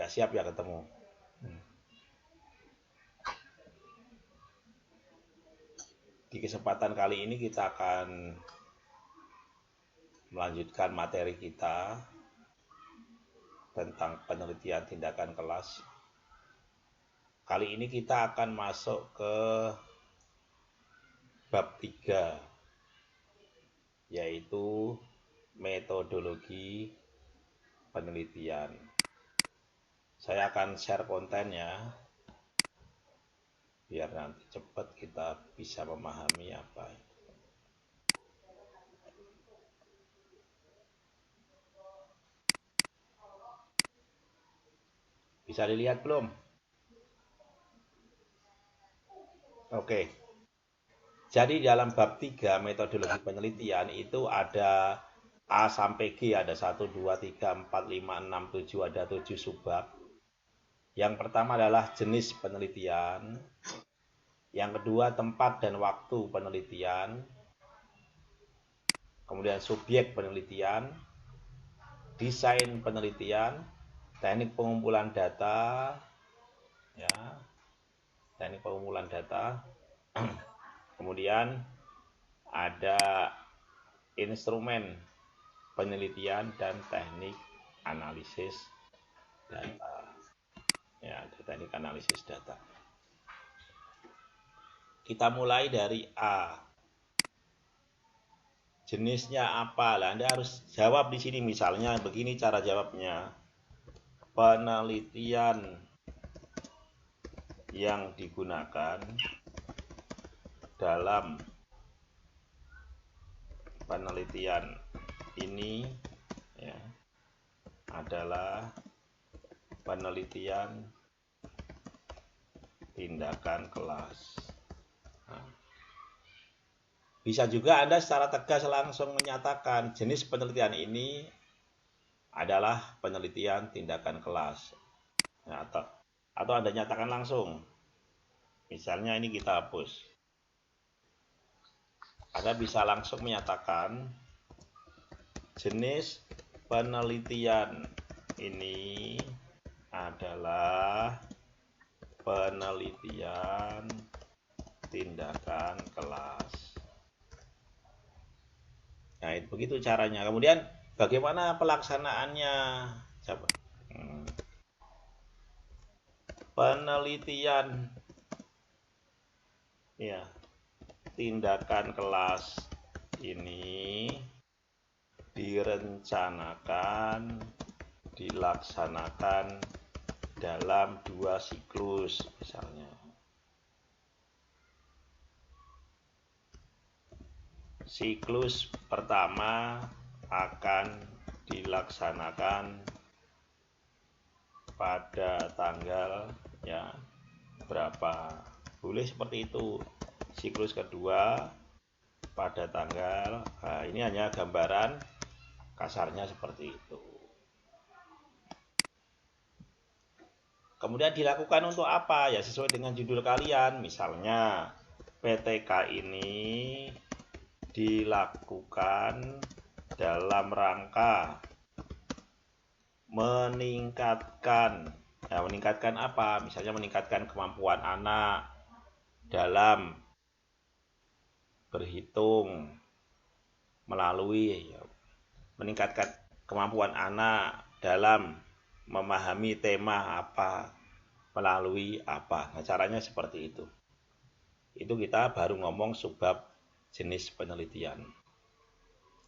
nggak siap ya ketemu. Di kesempatan kali ini kita akan melanjutkan materi kita tentang penelitian tindakan kelas. Kali ini kita akan masuk ke bab 3, yaitu metodologi penelitian. Saya akan share kontennya biar nanti cepat kita bisa memahami apa itu. Bisa dilihat belum? Oke. Jadi dalam bab 3 metodologi penelitian itu ada A sampai G, ada 1, 2, 3, 4, 5, 6, 7, ada 7 subbab. Yang pertama adalah jenis penelitian. Yang kedua, tempat dan waktu penelitian. Kemudian subjek penelitian, desain penelitian, teknik pengumpulan data, ya, teknik pengumpulan data. Kemudian ada instrumen penelitian dan teknik analisis data. Ya, ada teknik analisis data. Kita mulai dari A. Jenisnya apa? Lah, Anda harus jawab di sini. Misalnya begini cara jawabnya. Penelitian yang digunakan dalam penelitian ini ya, adalah penelitian tindakan kelas. Bisa juga Anda secara tegas langsung menyatakan jenis penelitian ini adalah penelitian tindakan kelas. Nah, atau Anda nyatakan langsung. Misalnya ini kita hapus. Anda bisa langsung menyatakan jenis penelitian ini adalah penelitian tindakan kelas. Nah, begitu caranya. Kemudian bagaimana pelaksanaannya? Coba. Penelitian ya, tindakan kelas ini direncanakan dilaksanakan dalam 2 siklus misalnya. Siklus pertama akan dilaksanakan pada tanggal ya berapa. Boleh seperti itu. Siklus kedua pada tanggal, nah ini hanya gambaran kasarnya seperti itu. Kemudian dilakukan untuk apa? Ya sesuai dengan judul kalian. Misalnya PTK ini dilakukan dalam rangka meningkatkan. Ya, meningkatkan apa? Misalnya meningkatkan kemampuan anak dalam berhitung melalui ya, meningkatkan kemampuan anak dalam memahami tema apa melalui apa. Nah, caranya seperti itu. Itu kita baru ngomong subbab jenis penelitian.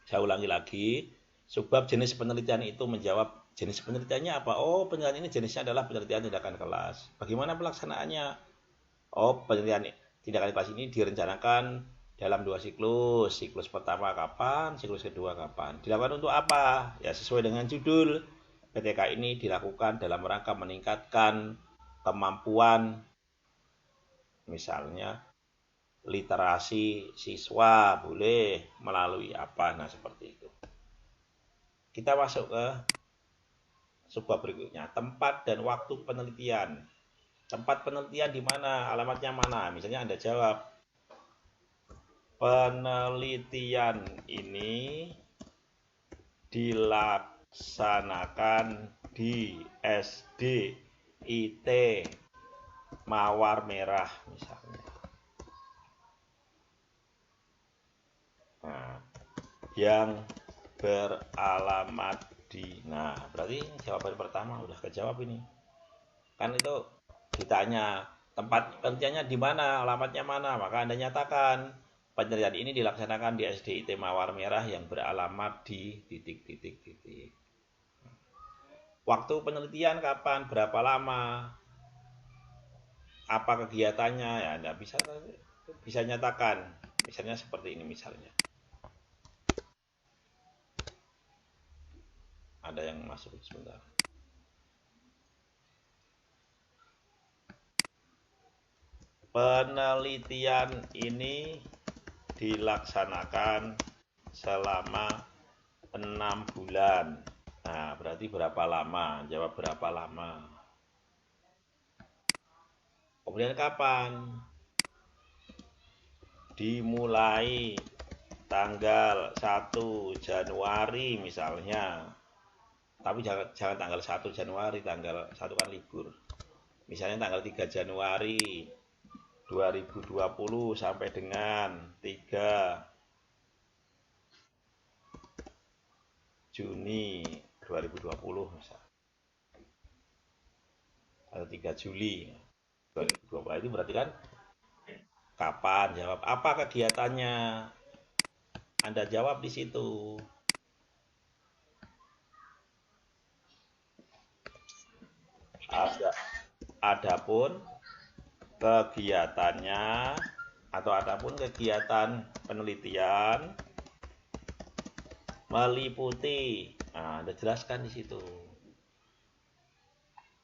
Saya ulangi lagi, subbab jenis penelitian itu menjawab jenis penelitiannya apa? Oh, penelitian ini jenisnya adalah penelitian tindakan kelas. Bagaimana pelaksanaannya? Oh, penelitian tindakan kelas ini direncanakan dalam 2 siklus. Siklus pertama kapan? Siklus kedua kapan? Dilakukan untuk apa? Ya sesuai dengan judul. PTK ini dilakukan dalam rangka meningkatkan kemampuan, misalnya literasi siswa, boleh melalui apa? Nah, seperti itu. Kita masuk ke subbab berikutnya, tempat dan waktu penelitian. Tempat penelitian di mana? Alamatnya mana? Misalnya Anda jawab, penelitian ini dilaksanakan di SD IT Mawar Merah misalnya. Nah, yang beralamat di. Nah, berarti jawaban pertama udah kejawab ini. Kan itu ditanya tempat penelitiannya di mana, alamatnya mana, maka Anda nyatakan penelitian ini dilaksanakan di SDIT Mawar Merah yang beralamat di titik. Waktu penelitian kapan, berapa lama, apa kegiatannya, ya Anda bisa nyatakan. Misalnya seperti ini misalnya. Ada yang masuk sebentar. Penelitian ini dilaksanakan selama 6 bulan. Nah, berarti berapa lama? Jawab berapa lama. Kemudian kapan? Dimulai tanggal 1 Januari misalnya. Tapi jangan tanggal 1 Januari, tanggal 1 kan libur. Misalnya tanggal 3 Januari 2020 sampai dengan 3 Juni 2020 misalnya. Atau 3 Juli 2020. Itu berarti kan kapan, jawab apa kegiatannya. Anda jawab di situ. Adapun kegiatannya atau adapun kegiatan penelitian meliputi, nah, Anda jelaskan di situ.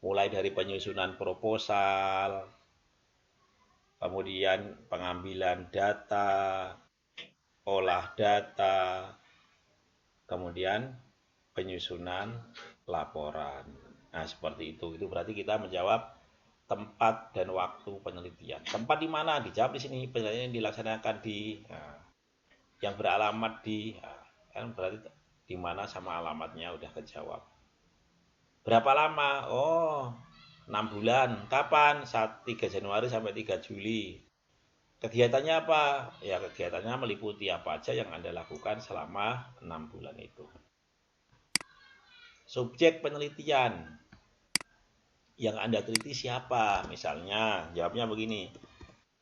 Mulai dari penyusunan proposal, kemudian pengambilan data, olah data, kemudian penyusunan laporan. Nah, seperti itu. Itu berarti kita menjawab tempat dan waktu penelitian. Tempat di mana? Dijawab di sini. Penelitian dilaksanakan di, yang beralamat di, kan berarti di mana sama alamatnya udah kejawab. Berapa lama? Oh, 6 bulan. Kapan? 3 Januari sampai 3 Juli. Kegiatannya apa? Ya, kegiatannya meliputi apa aja yang Anda lakukan selama 6 bulan itu. Subjek penelitian yang Anda teliti siapa? Misalnya, jawabnya begini.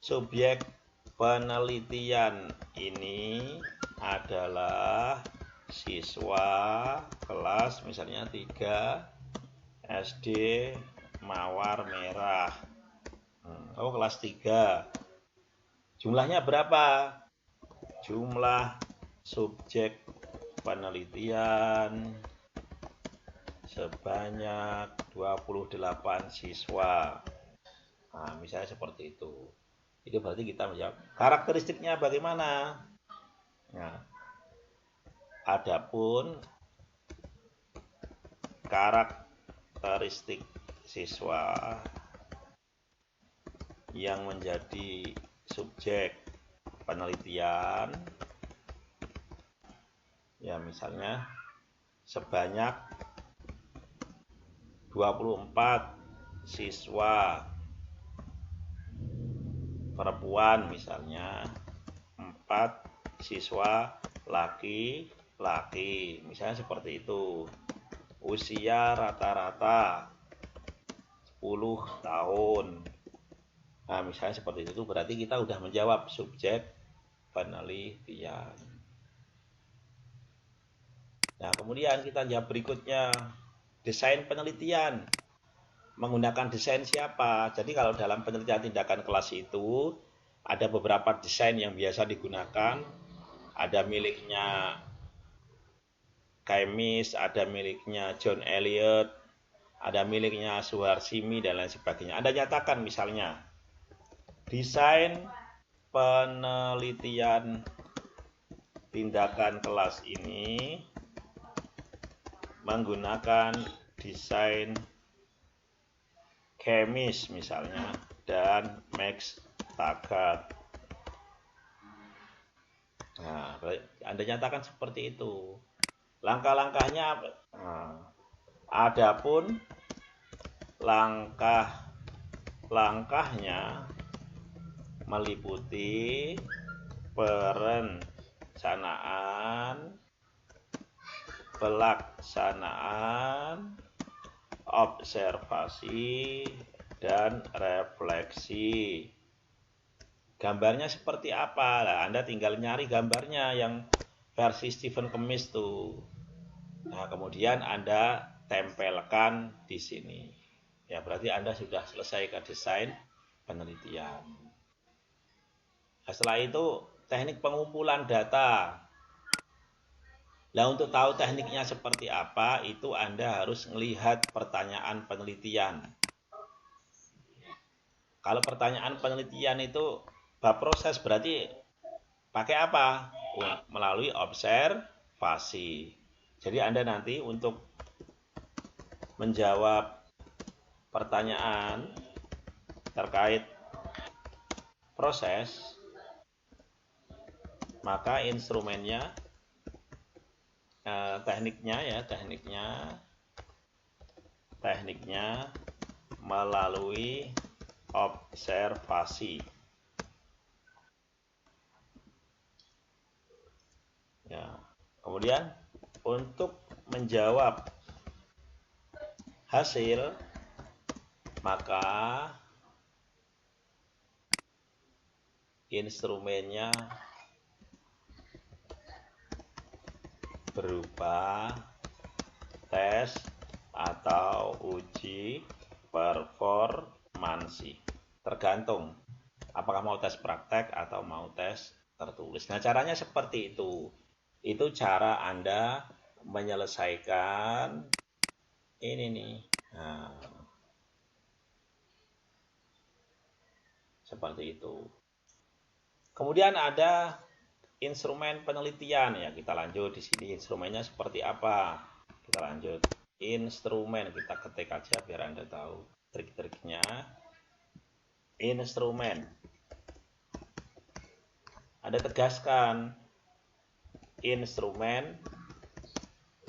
Subjek penelitian ini adalah siswa kelas misalnya 3 SD Mawar Merah. Oh, kelas 3. Jumlahnya berapa? Jumlah subjek penelitian sebanyak 28 siswa. Nah, misalnya seperti itu. Itu berarti kita menjawab. Karakteristiknya bagaimana? Nah, adapun karakteristik siswa yang menjadi subjek penelitian, ya misalnya sebanyak 24 siswa perempuan misalnya, 4 siswa laki-laki, misalnya seperti itu. Usia rata-rata 10 tahun. Nah, misalnya seperti itu, berarti kita udah menjawab subjek penelitian. Nah, kemudian kita jawab berikutnya, desain penelitian. Menggunakan desain siapa? Jadi kalau dalam penelitian tindakan kelas itu ada beberapa desain yang biasa digunakan. Ada miliknya Kaimis, ada miliknya John Elliot, ada miliknya Suharsimi dan lain sebagainya. Anda nyatakan misalnya desain penelitian tindakan kelas ini menggunakan desain Kaimis misalnya dan Max Taggart. Nah, Anda nyatakan seperti itu. Langkah-langkahnya Adapun langkah-langkahnya meliputi perencanaan, pelaksanaan, observasi, dan refleksi. Gambarnya seperti apa? Nah, Anda tinggal nyari gambarnya yang versi Stephen Kemis tuh. Nah, kemudian Anda tempelkan di sini. Ya, berarti Anda sudah selesai ke desain penelitian. Nah, setelah itu teknik pengumpulan data. Nah, untuk tahu tekniknya seperti apa, itu Anda harus melihat pertanyaan penelitian. Kalau pertanyaan penelitian itu bab proses, berarti pakai apa? Melalui observasi. Jadi Anda nanti untuk menjawab pertanyaan terkait proses, maka instrumennya, tekniknya melalui observasi. Ya. Kemudian untuk menjawab hasil, maka instrumennya berupa tes atau uji performansi. Tergantung apakah mau tes praktek atau mau tes tertulis. Nah, caranya seperti itu. Itu cara Anda menyelesaikan ini nih. Nah, seperti itu. Kemudian ada instrumen penelitian, ya kita lanjut di sini instrumennya seperti apa. Kita lanjut. Instrumen kita ketik aja biar Anda tahu trik-triknya. Instrumen. Anda tegaskan instrumen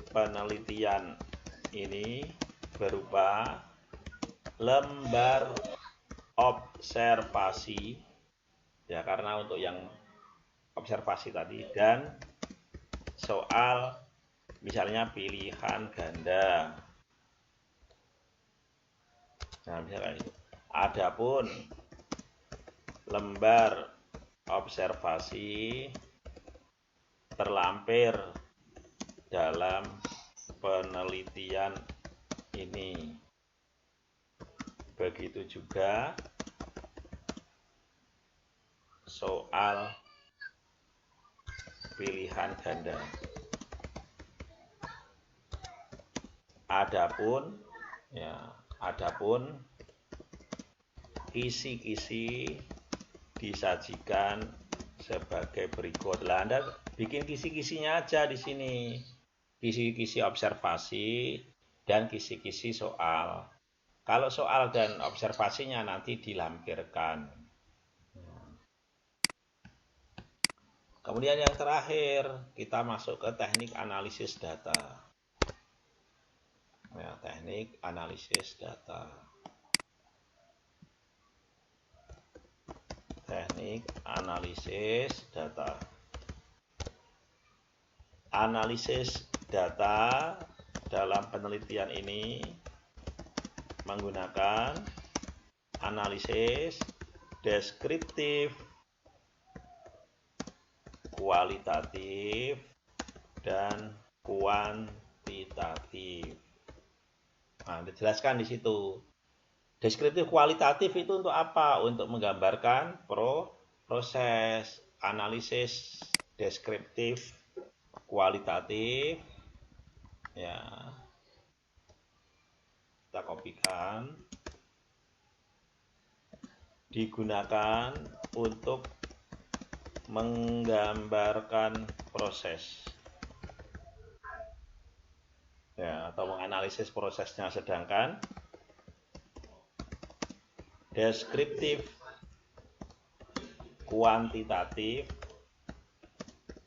penelitian ini berupa lembar observasi, ya karena untuk yang observasi tadi, dan soal misalnya pilihan ganda. Nah, misalkan itu. Adapun lembar observasi terlampir dalam penelitian ini. Begitu juga soal pilihan ganda. Adapun kisi-kisi disajikan sebagai berikut. Lah, Anda bikin kisi-kisinya aja di sini. Kisi-kisi observasi dan kisi-kisi soal. Kalau soal dan observasinya nanti dilampirkan. Kemudian yang terakhir, kita masuk ke teknik analisis data. Ya, teknik analisis data. Teknik analisis data. Analisis data dalam penelitian ini menggunakan analisis deskriptif, kualitatif, dan kuantitatif. Nah, dijelaskan di situ. Deskriptif kualitatif itu untuk apa? Untuk menggambarkan proses. Analisis deskriptif kualitatif, ya kita kopikan, digunakan untuk menggambarkan proses, ya, atau menganalisis prosesnya. Sedangkan deskriptif kuantitatif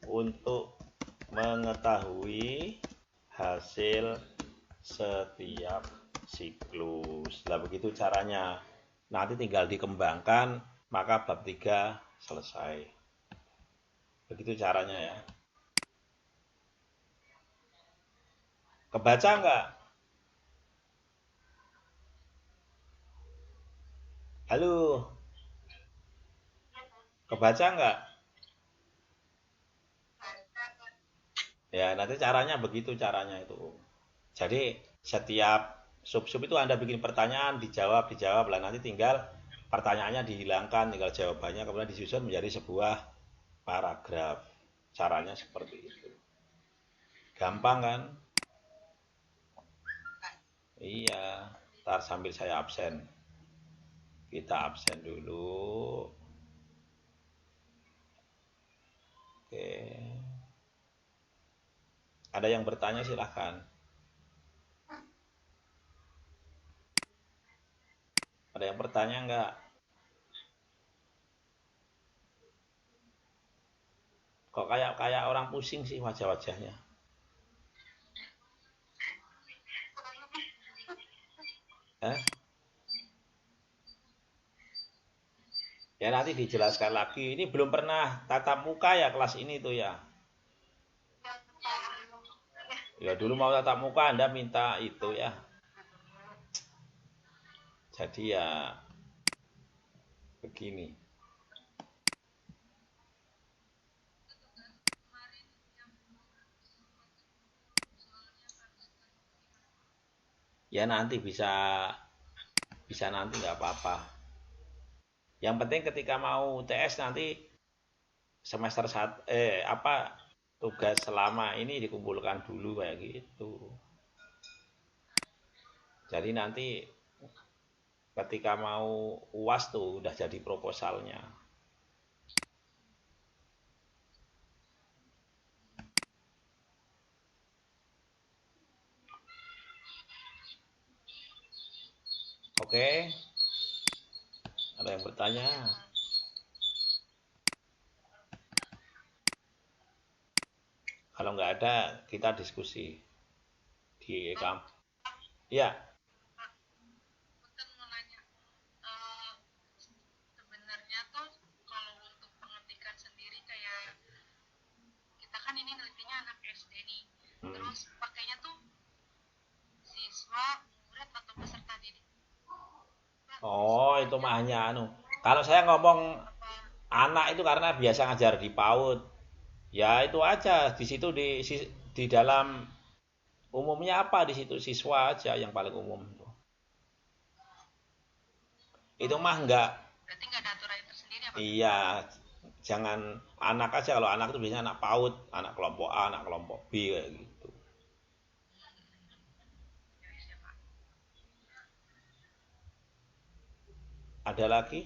untuk mengetahui hasil setiap siklus. Lah begitu caranya. Nanti tinggal dikembangkan, maka bab 3 selesai. Begitu caranya ya. Kebaca nggak? Halo, kebaca nggak? Ya, nanti caranya begitu caranya itu. Jadi setiap sub-sub itu Anda bikin pertanyaan, dijawab, dijawab lah nanti tinggal pertanyaannya dihilangkan, tinggal jawabannya kemudian disusun menjadi sebuah paragraf. Caranya seperti itu. Gampang kan? Iya, ntar sambil saya absen. Kita absen dulu. Oke. Ada yang bertanya silahkan. Ada yang bertanya enggak? Kok kayak kayak orang pusing sih wajah-wajahnya? Eh? Ya nanti dijelaskan lagi. Ini belum pernah tatap muka ya kelas ini tuh ya. Ya dulu mau tatap muka Anda minta itu ya. Jadi ya begini. Ya nanti bisa bisa nanti nggak apa-apa. Yang penting ketika mau UTS nanti semester satu apa tugas selama ini dikumpulkan dulu kayak gitu. Jadi nanti ketika mau UAS tuh udah jadi proposalnya. Oke, ada yang bertanya? Kalau nggak ada, kita diskusi di kamp. Ya, hmm. Oh, itu mah hanya anu. Kalau saya ngomong anak itu karena biasa ngajar di PAUD. Ya itu aja di situ di dalam umumnya apa di situ siswa aja yang paling umum. Itu mah enggak. Iya, jangan anak aja kalau anak itu biasanya anak PAUD, anak kelompok A, anak kelompok B kayak gitu. Ada lagi?